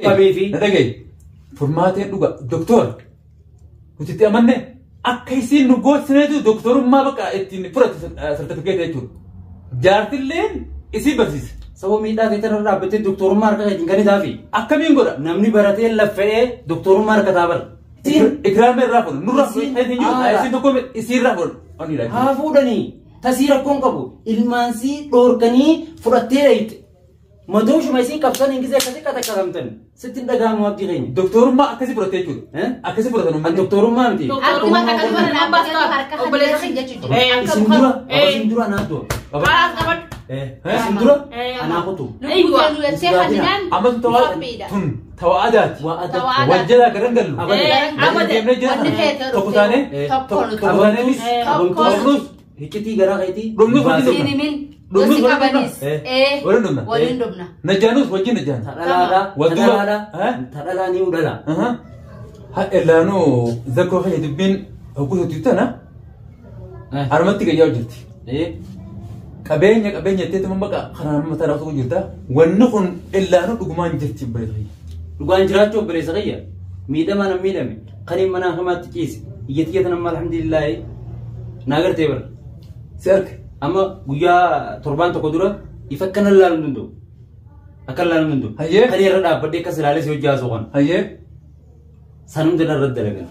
قبيفي ندقي فرماتين دوغا دكتور وتتي أمني أكيسين نقول سنة دكتور ما بقى إتني فرت سيرتيفيكيت يجور جارت اللين إسي بسيس سو ميدا تيتر رابطة دكتور ماركا جنكني دافي أكمين قرا نمني براتي لفه دكتور ماركا تابر إكرام الرافون نور رافون هذي يو هاي سيدكم إسير رافون أني لا ها فودني تسير كون كبو المانسي دوركني فرتي ريت مدوش ما يصير كابسان إنجليزي كذا كلامتن ستين دقائق ما بتيجي دكتور ما أكسي فرت يجور أكسي فرت نوم الدكتور ما متي أكو ما تكلم أنا بس أقبل سندرا ناتو سندرا أنا أخوتو أما توعدات وجدا كرنجل تقطاني تقطاني هكتي غرا غيتي رمنوس ولندمنا نجانوس وجه نجان ترالا نيو دلا إلا نو ذكر هاي دبين هقول تيتنا أرمتي جاي وجدتي كبيني تيتم بقى خنا مثلا تقول جدا ونخن إلا نو دقمان جرتي بريدي دقمان جراتو بريزغية ميدا ما نميدا مي قريب منا خمات كيس يتيتنا ما الحمد لله ناقر تبر سيرك أما ويا تربان تقدره يفكرنا لال مندو أكل لال مندو هيه خلي رد أبدي كسر عليه سوى زوجان هيه سنم دنا رد لجن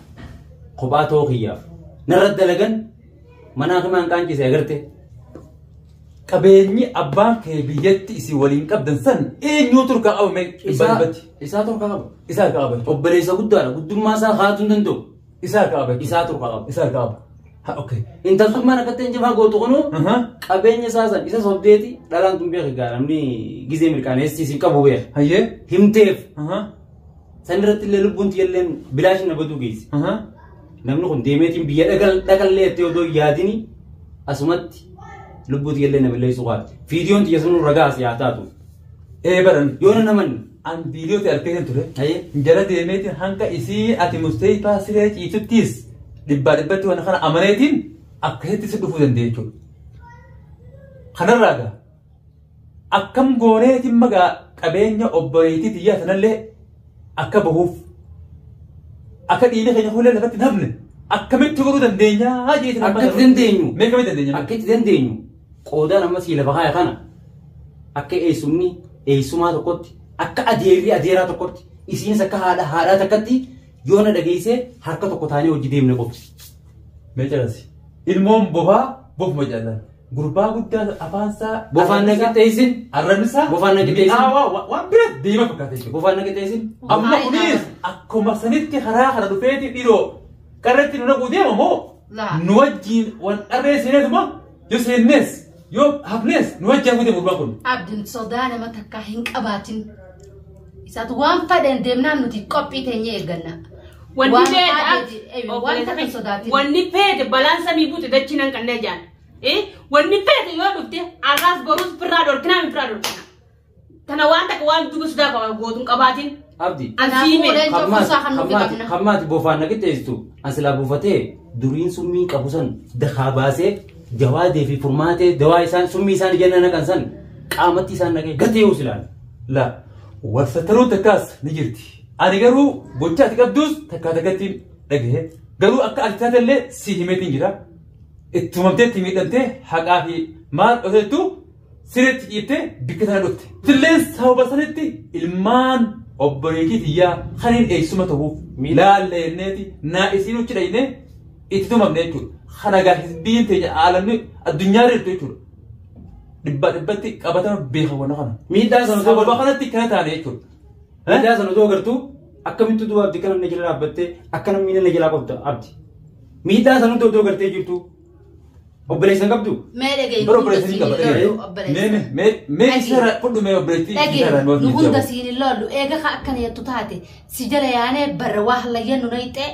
خباته خياف نرد لجن منا كمان كان كيس أجرته كبيني أبان كبيتي إسي ولين كبدن سن نيوتر كأو مك إساتر كأب إساتر كأب أبريس قدر ما سا خاتون دندو إساتر كأب ها أوكي إنت ما نكتين جماعة قوتو كنو أبين يساسا إسا صبديتي دالان تنبيه خيار أمني جزء مركان إستيسين كابو بير هيه همتيف سنرت اللي لبون تيلين بلاش نبدو جيز نمنو كن ديمتين بيا دكال ليه تيودو ياديني أسمت لبون تيلين نبلي سوات فيديون تيسونو رجاس يعتادو برن يونا نمن عن فيديو تأركين تره هيه جرا ديمتين هانكا إسي أتي مستوي باسرة يتوتيس دبّت وانا خنا أمانتين أكهت تسدفو دنديجو خنا راجع أكم غونة مجا كبينيا أبويتي تيجي سنالله أكبهوف أكديني خير هولا لفت نبله أكمل تقولوا دندينيا هاجي أكد دندينيو ما كمل دندينيا أكد دندينيو قودا لما سيلا بقى يا خنا أكد أي سمني أي سما تقط أكد أديرة تقط إسين سكها هذا تكتي يونا دقيسة حركة تقطعني وجديم نقطي. مجلسي. المهم بوف مجلس. غربا قد أفانسا. بوفانا كتيسين. الرمسا. بوفانا كتيسين. وان برد ديما فكاتيش. بوفانا كتيسين. أما أنيس أكو مسنيت كخرا دفيتي بيرو. كررت إنه قديم مو. لا. نوجين وان أريس هنا ما. يوسف الناس. يوم هبناس نوجه قديم غرباكون. عبد صدانة ما تكاهين أباتين. إذا توان فدان دمنا نتي كوبي تاني إجنا. ونفيد بالانسا ميبوت دچينن كنجان ونفيد يودفته اراس بروس برادور كنا برادور كنا وانت كوان دوس دا غوتون قباتين عبدي أنا خمات بوفانا كتيستو أصلا بوفتة دورين سمي كابوسن دخاباسه جوادي في فرماته دوايسان سمي سان جننا كنسن قامتي سان نكى قتيو سلان لا وسترو تكاس نجرتي أنا قالوا بوجات كابدوس تكاتكتين أجهه قالوا أكا أكتات اللي سيهمتين جرا التمامتين تيميتنته حقاهي ما أهلتو سيرت يبته بكتنا دوت تلين ساو بسنتي المان أبريكي تيا خلين أي سمته ميلال لينتي نائسينو ترينه إتتو مبنيتو خناقا حزبين تيجي عالمي الدنيا ريتو دبتي كابتن بيها ونخنا ميدا سنو سنو بخنتي كانت عليكو ميدا سنو دو غرتو أكمل تدو عبد كلام نجلا عبدته أكنا مين نجلا قبض عبد ميدا سنو دو غرتي جرتو أبريسن قبضو برو بريسن قبض مي سر كل ما بريتي نقول دسين اللولو إيجا خاكنا يتطاعتي سجل يعني برواه لين نايته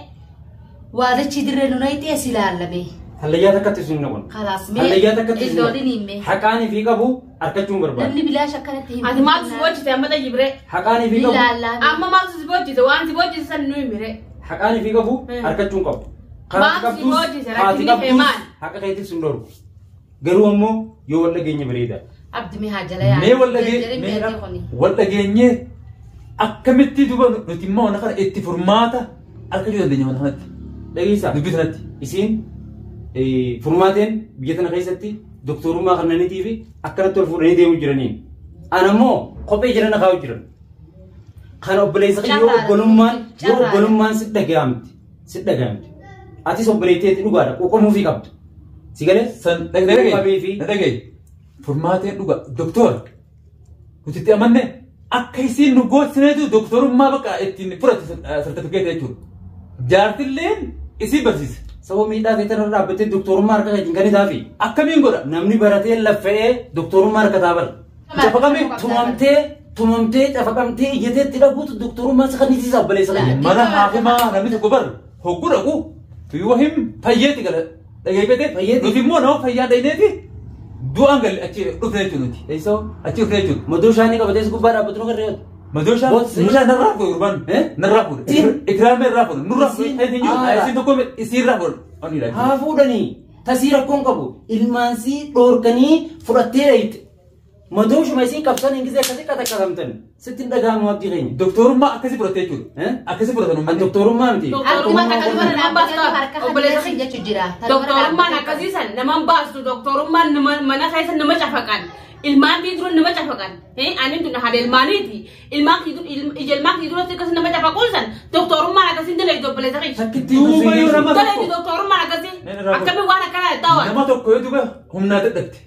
وهذا تشدر نايته سلالمي هلا يا تكتسين نقول خلاص هلا يا تكتسين حكاني في كابو أركتشون بربا لمني بلا شكلت هي هذا ما تسوي شيء أما تجيبره حكاني في كابو أما ما تسوي شيء وان تسوي شيء سنوي مره حكاني في كابو أركتشون كابو حكا كيتي سندور غرو امو يو ولا غيني بريدا عبد مي هاجلا يعني مي ولا غيني akkamitti duba nuti immoo wana kana itti furmaata argachuu dandeenya wana kanatti. Dhageessaa. Dubbii sanatti. Isiin furmaateen biyya tana keessatti doktorummaa kannaniitii fi akkanatti ol fuudhanii deemuu jiraniin. Ana immoo kophee jiran akaa'u jiran. Kan obboleessa yoo obbolummaan si dhagahamti. Si dhagahamti. Atis obboleetteetti dhugaadha. Qoqomuufii qabdu. Si galee? San dhaga'e. Furmaateen dhuga. Doktor. Nuti itti amanne akka isiin nu goosineetu doktorummaa bakka ittiin fudhate sartifikeeta jechuudha. Jaartilleen isii barsiise. Sababa miidhaa ta'e irra dhaabbattee doktorummaa harka keetiin kan itaafi. Akkamiin godha? Namni baratee laffa'ee doktorummaa harka taabala. Tumamtee cafaqamtee ijjatee itti dhabuutu doktorummaa isa kan isiisa obboleessa kan jedhu. Mana haafimaa namni tokko bar hogguu dhaqu yoo him fayyeetti gala dhageeffate nuti immoo nama fayyaa dhayineeti du'aan galle achi dhufne jechuudha nuti. Eessoo? Achi dhufne jechuudha. Madooshaan qabatee gubbaa dhaabbatu nu garreetu. Madooshaan narraa fuudhe gurbaan narraa fuudhe. Ikiraamee irraa fuudhe nurraa fuudhe isin tokko isiirraa fuudhe. Haa fuudhanii tasii rakkoon qabu ilmaansii dhoorkanii fudhattee dhayite. Madooshuma isin qabsan ingizee akkasii qaqqabamtan sitti hin dhaga'amu abdii keenya. Doktorummaa akkasii fudhattee jechuudha. Akkasii fudhatan uummanni. Doktorummaa miti. Doktorummaan akkasii san naman baastu doktorummaan mana keessa nama cafaqan. Ilmaan tiidura nama cafaqan. Ani tun haadha ilmaaniiti. Ilmaan tiidura akkasii nama cafaquun san doktorummaan akkasii dalagdi obboleessa keessa. Duuba yoo nama tokko. Dalagdi doktorummaan akkasii. Akkamiin waan akkanaa ta'an. Nama tokko yoo duuba humnaa dadhabte.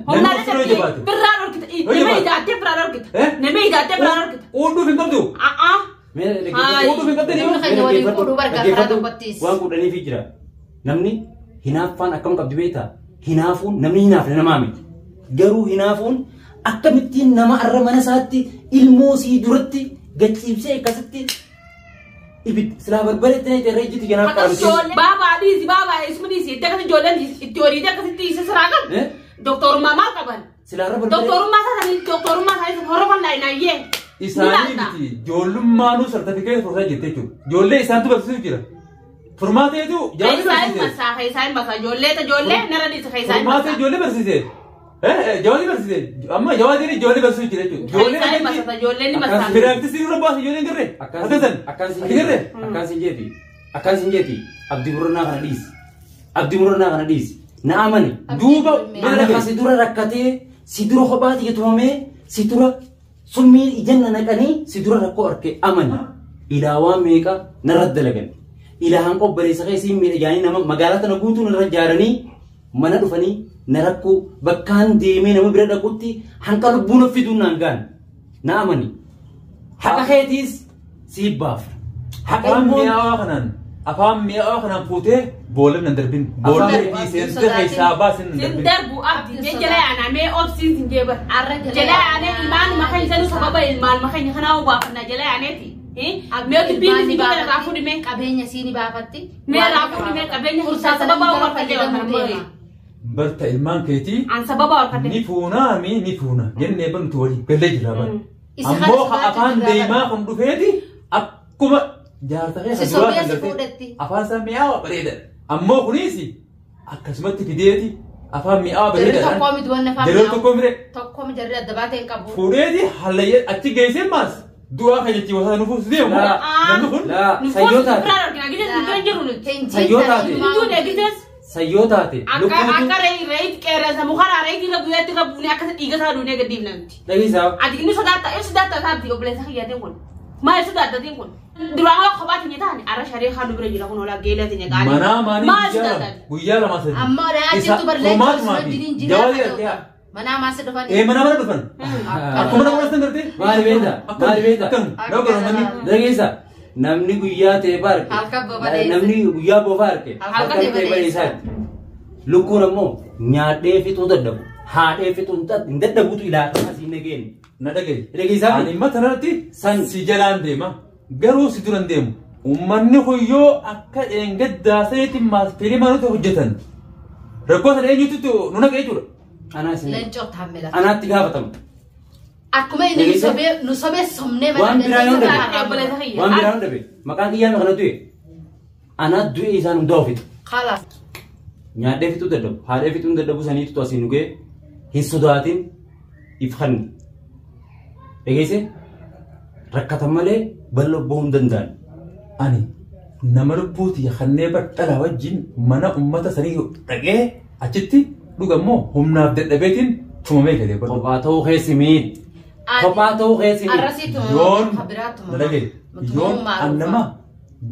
Humna dadhabte birraa dhorkita. Nama hidhaattee birraa dhorkita. Nama hidhaattee birraa dhorkita. Oolduuf hin qabdu. Oolduuf hin qabdu. Waan kudhaniifi jira. Namni hinaaffaan akkam qabdi beektaa? Hinaafuun namni hinaafne namaa miti. Garuu hinaafuun akkamittiin nama arra mana isaatti ilmoo sii duratti gachiibsee akkasitti ibid silaa barbareetti na irra ejjitu janaaf qaamti. Baabaa dhiisi baabaa isuma dhiisi itti akkasii ijoolleen itti horiitti akkasitti isa siraa qabu. Doktorummaa maal qaban? Doktorummaa isaanii horofan laayinaayyee. Isaanii miti ijoollummaanuu sartifikeeta furdaa jirti jechuudha. Ijoollee isaantu barsiisuuf jira. Furmaateetu jawaabni barsiise. Isaan masaa ijoollee nara dhiisa isaan masaa. Furmaatee ijoollee barsiise. Jawaabni barsiise. Amma jawaabni ijoollee barsiisuuf jira jechuudha. Ijoolleen ni masaa. Firaaktisii dura baasa ijoolleen garree. Akkaan sin jeeti. Abdii Murannaa kana dhiisi. Abdii Murannaa kana dhiisi. Na amani. Duuba mana si dura rakkatee si dura kophaati tumamee si dura summii ijanna naqanii si dura rakkoo arke amani. Ilaawaa meeqa narra dalagan. Ilaahan qobboleessa keessii miidhagaanii nama magaalaa tana guutuu narra ijaaranii mana dhufanii na rakkoo bakkaan deemee nama bira dhaqutti hanqa lubbuu na fiduu naan gaan. Na amani. Haqa keetiis si baaf. Haqa mi'aawaa kanaan. Afaan mi'aawaa kanaan fuutee boolla nan darbin. Boolla fi seensota keessaa baasin nan darbin. Darbu abdi jala yaana mee obsiin sin jeebar. Jala yaane ilmaan makanya sanu sababa ilmaan makanya kana ubaafanna jala yaaneeti. Mee dubbiin si baa raafuu dhimee qabeenya siini baafatti. Mee raafuu dhimee qabeenya fursaa sababa ubaafanna jedhamu. Barta ilmaan keetii. An sababa ubaafanna. Ni fuunaa ni fuuna jennee bantu walii galee jira bara. Ammoo afaan deemaa kun dhufeeti akkuma jaarta keessa duraa kan galtee afaan isaa mi'aawa bareeda. Ammoo kunis akkasumatti fideeti afaan mi'aawa bareeda. Tokkoo miti wanna afaan mi'aawa. Tokkoo mire. Tokkoo miti jarri adda baatee hin qabu. Fuudheeti hallayyee achi geessee maas du'aa kan jechi wasa nufuus deemu. Namni kun. Sayyoo taate. Akka reeyit qeerransa mukaraa reeyit irra bu'eetti irra bu'uunee akkasa dhiiga isaa duunee gadi namti. Dhageessaa. Ati inni sodaata isaatti obboleessa kiyyaatee kun. Maal sodaatatiin kun? Duraan waa kophaa keenya taane arra sharee haadhu bira jira kun olaa geela teenya gaanii. Manaa maanii guyyaa lama sadii. Amma reeyyaatti barreeffama wajjin jira. Mana maasa dhufan. Mana dhufan. Akkuma nama dhufan gartee. Maal beekta? Dhageessaa. Namni guyyaa ta'e baarke. Namni guyyaa bofa arke. Halkan ta'e bareesaatti. Lukkuun ammoo nyaadhee fixuu dadhabu. Haadhee fixuu hin dadhabuutu ilaalamaa siin nageenya. Na dhagaye. Dhageessaa. Ani amma kanarratti san si jalaan deema. Garuu si duran deemu. Uummanni kuyyoo akka dheengaddaa sa'iitiin maas firimaanota hojjetan. Rakkoo sana eenyutu nu naqee jechuudha. Anaatti gaafatamu. Akkuma inni nu sobee somnee waan biraa yoo dhabe maqaan kiyyaa kana du'e ana du'e isaan hundaa ofitu. Khalaas. Nyaadhee fixuu dadhabu haadhee fixuu dadhabu saniitu asiin dhugee hin sodaatin ifhanni. Dhageesse rakkatan malee bal'oo bahuu hin danda'an. Ani nama lubbuuti kannee badhala wajjin mana ummata sanii dhaqee achitti dhugammoo humnaaf dadhabeetiin tumamee galee bal'oo. Kophaa ta'uu keessi miidh. Kophaa ta'uu keessi miidh. Yoon dalagee yoon annama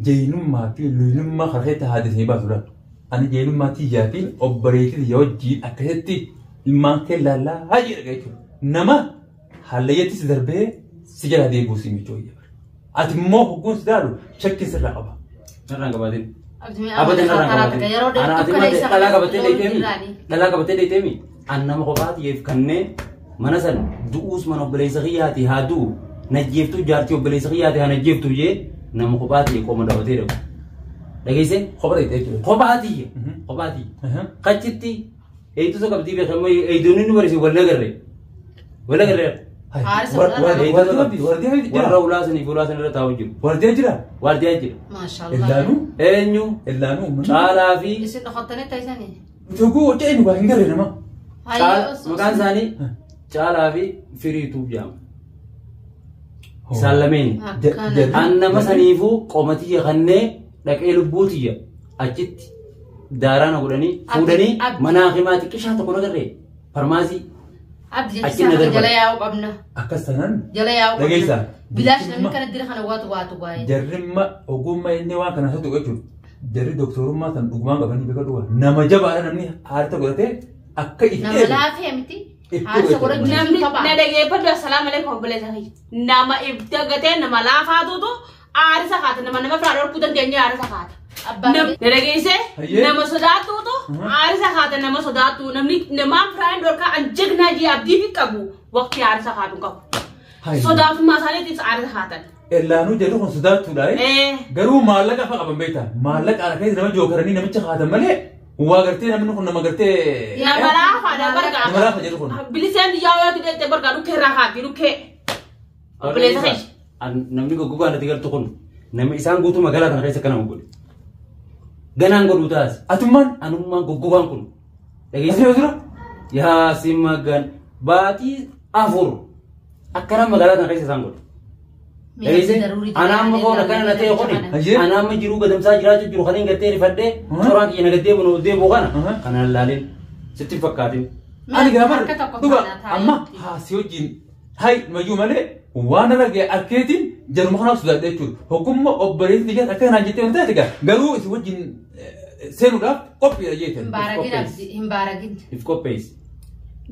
jeenummaa fi luyinummaa kakeetti haadisanii baasudha. Ani jeenummaa tiyyaatiin obboleetii wajjin akkasitti ilmaan kee laallaa haji dhagaa jechuudha. Nama hallayyaattis darbee si jala deebi'uu si michoo iyya. Ati immoo hogguun si daalu shakkiin sirraa qaba. Narraan qabaatin. Abadan narraan qabaatin. Dhalaa qabatee dheeyteemi. Dhalaa qabatee dheeyteemi. An nama kophaatiif kanneen mana san du'uus mana obboleessa kiyyaati haa du'u. Najjeeftuu jaartii obboleessa kiyyaati haa najjeeftuu jee nama kophaatiif qooma daawwatee dhabu. Dhageessee? Kophaatiif. Kophaatiif. Qachitti eeyituusa qabdii beekamoo eeyituun inni barisiisu wal nagarree. Wal nagarree. Warra ulaasaniif ulaasan irra taa'u jiru. Wardiyaa jira? Maashaallah. Illaanuu? Eenyu? Illaanuu? Caalaa fi Isin dhokkottanii taasisanii? Jogoo wajjin eenyu hin garee nama? maqaan isaanii Caalaa fi Firiituuf jedhama. Isaan lameen. An nama saniifuu qomatiyya kannee dhaqee lubbuutiyya achitti daaraana godhanii fuudhanii mana himaa xiqqishaa tokko nagarree farmaasii. Abdi jechuun jala yaa'uu qabna. Akkas tanan Jala yaa'uu qabna. dhageessaa. Bilaash namni kana dira kana waatu baay'ee. Jarrimma ogummaa inni waan kana satu jechuudha. Jarri doktorummaa san dhugumaan qabanii beeka dhuga. Nama jabaadha namni haala godhatee akka itti Nama laafee miti. Haala godhachuu namni qaba. na dhageeffadhu assalaamu alaikum obboleessa kiyya. Nama ibda gatee nama laafaatutu aarisa kaata nama firaa dhorkuu dandeenye aarisa kaata. Na dhageessee nama sodaatuutu aarisa kaata nama sodaatu namni namaan firaan dhorkaa an jegnaa jee abdii fi qabu waqtii aarisa kaatu qabu. Sodaafummaa isaaniitiif aarisa kaatan. Illaanuu jedhu kun sodaachuudha. Garuu maallaqa afa qaban beektaa. Maallaqa ala keessa nama jookaranii namicha kaatan malee waa gartee namni kun nama gartee. Nama laafaadha barga. Nama laafa jedhu kun. Biliseen yaa yoo tidee barga dhukkee irraa kaati dhukkee. Obboleessa kiyya. Namni goggogaan ati galtu kun namni isaan guutuu magaalaa kana keessa kana godhe. Ganaan godhuu taas. Atummaan Anummaan goggogaan kun. asii jira. Yaa simmagan baatii 4 akkana magaalaa kana keessa isaan godhe. Anamma foon akkana na ta'e kuni anamma jiruu gadamsaa jiraachuu jiru kan hin gartee rifadhee soraan kiyya nagadee bunu deebi'u kana kana laaleen sitti fakkaatin. Ani gaafa dhuga amma haasii wajjin hai mayyuu malee waan argee arkeetiin jaruma kanaaf sodaadha jechuudha. Hoggummaa obboleessi biyyaas akka kanaan jettee wanti ati garuu isin wajjin seenuudhaaf qophiidha jeetan. Hin baaragin. If qopheessi.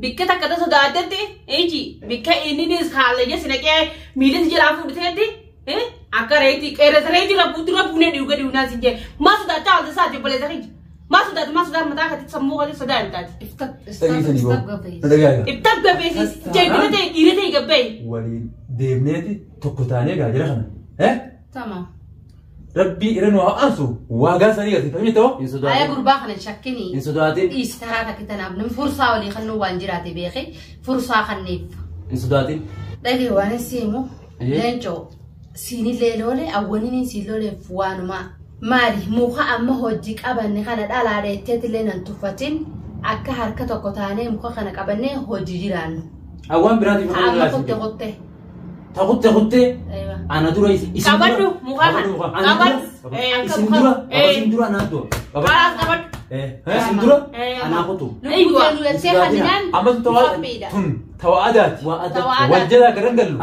Bikka takka ta sodaaddetti eeji bikka inninis haallayya sinaqee miilis jiraa fuudhiteetti akka reetii qeerresa reetii rabbuutti rabbuunee dhiuga dhiunaa sin jee maa sodaachaa haalta isaati obboleessa kiyya maa sodaatu mataa katti sammuu katti sodaa hin taati. Ibtaaf gabeessis jeeqina ta'e dhiira ta'e gabbee. Waliin deemneeti tokko taanee gaajira kana. Tamam. Rabbii irra waa aansu waagaa sanii gati fahimta ta'o. Aya gurbaa kana shakkini. Hin sodaatin. Istaraa takkitanaaf namni fursaa walii kannuu waan jiraate beekee fursaa kanneef. Hin sodaatin. Dhagee waan siimu leencoo siinillee loole awwaniin siin looleef waanuma maali muka amma hojii qabanne kana dhalaa dheetteetillee nan tuffatin akka harka tokko taanee muka kana qabannee hojii jiraannu. Awwaan biraatiif kan Amma qotte qotte. Taqutte qutte ana dura isin Qabadhu muka kana qabadhu isin dura ana dura qabadhu. isin dura ana qutu. Lubbuun nuyi hadinan. Amma tun tawa adaati. Wajjala garan gallu.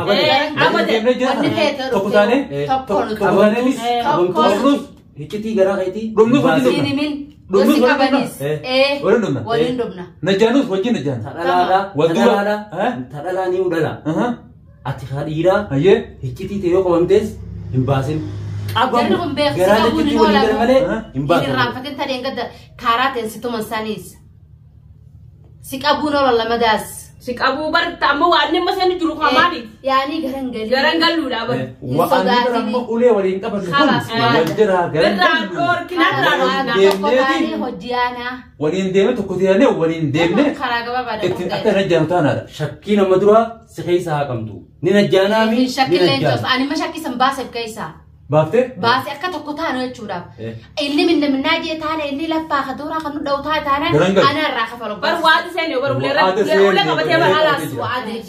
Tokko taanee tokko taanee hikitii garaa keetii. dhumnus wajjin dhumna. Siinimin. Gosi qabanis. Waliin dhumna. Najjaanus wajjin najjaan. Tadhalaa ni udhala. Ati dhiiraa hikitii ta'e yoo qabamtees hin baasin. Jarri kun beeku si qabuun hin oolaa. Inni irraanfatin tadeen gadda karaa ta'e si tuman saniis. Si qabuun oolan lamadaas. Si qabuu barta amma waan nama sani jiru kamaali. Yaani garan galii. Garan galluudha bar. Waan inni amma ulee waliin qaban kun wajjira garan gallu. waliin deemee tokko taanee waliin deemnee karaa gabaabaa itti akka najjaanu taanaadha. Shakkii nama dura si keessa haa qabdu. Ni najjaanaami. Hin shakkillee jos ani ma shakkisan baaseef keessa. Baaftee? Baase akka tokko taanu jechuudhaaf. Inni minna minnaa jee taane inni laffaa kaduraa kan nu dhawuu taane ana irraa kafalu. Bar waati seenee bar ulee qabatee bar alaas waati.